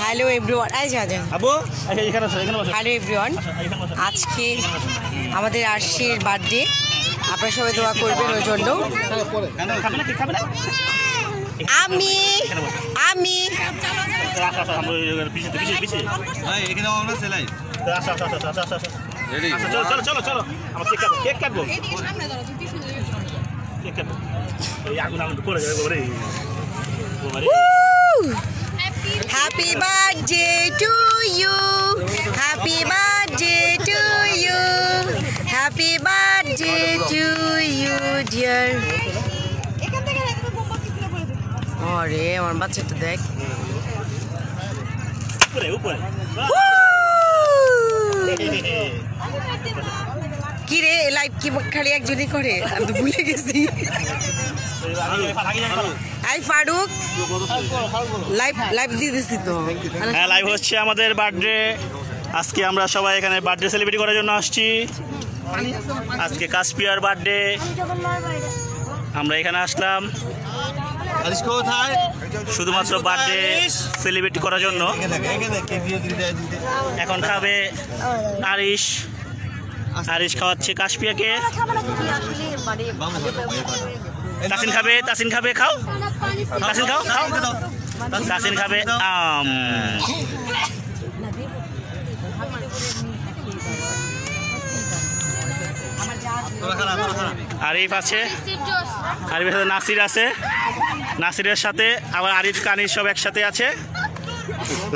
Hello everyone, hello everyone. আজকে আমাদের আরশির birthday, আপনারা সবাই দোয়া করবেন ওই জন্য। আমি আমি happy birthday to you, happy birthday to you, happy birthday to you dear. আরে আমার বাচ্চাটা দেখ, কি রে লাইভ কি খালি একজনই করে, আমি তো ভুলে গেছি। আই ফারুক লাইভ দিয়ে দিচ্ছি তো। হ্যাঁ, লাইভ হচ্ছে আমাদের বার্থডে। আজকে আমরা সবাই এখানে বার্থডে সেলিব্রেট করার জন্য আসছি। আজকে কাশপিয়ার বার্থডে, আমরা এখানে আসলাম শুধুমাত্র বার্থডে সেলিব্রেট করার জন্য। এখন খাবে আরিশ, আরিশ খাওয়াচ্ছে কাশপিয়াকে। তাসিন খাবে, তাসিন খাবে, খাও তাসিন, খাও খাও তাসিন খাবে আম। আরিফ আছে, আরিফের সাথে নাসির আছে, নাসিরের সাথে আবার আরিফ কানিস সব একসাথে আছে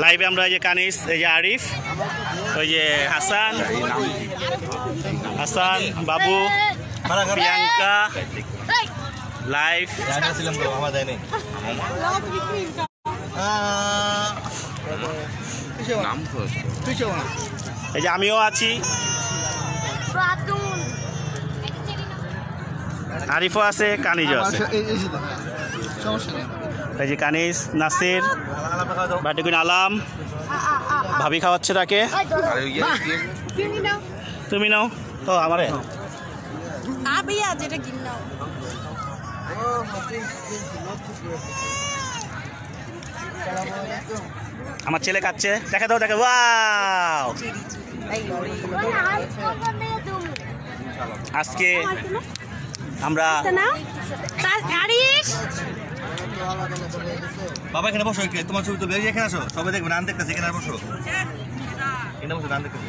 লাইভে। আমরা এই যে কানিস, এই যে আরিফ, ওই যে হাসান, হাসান বাবু, প্রিয়াঙ্কা লাইভ। এই যে আমিও আছি, আরিফও আছে, কানিজও আছে। এই যে কানিজ, নাসির, বার্থডে কুইন আলাম, ভাবি খাওয়াচ্ছে তাকে। তুমি নাও। ও আমারে আমার ছেলে খাচ্ছে, দেখে দাও, দেখে। ওয়াও, আজকে আমরা বাবা এখানে বসো, তোমার ছবি তো বেরিয়ে এখানে আসো, সবাই দেখবে নাম দেখতেছে, এখানে বসো, এখানে বসো, নাম দেখতেছে।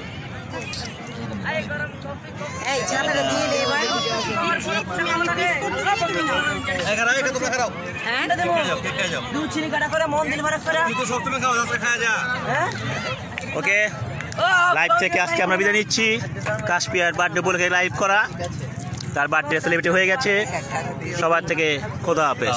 ওকে, লাইভ থেকে আজকে আমরা বিদায় নিচ্ছি। কাশপিয়ার বার্থডে বলে লাইভ করা, তার বার্থডে সেলিব্রেট হয়ে গেছে। সবার থেকে খোদা হাফেজ।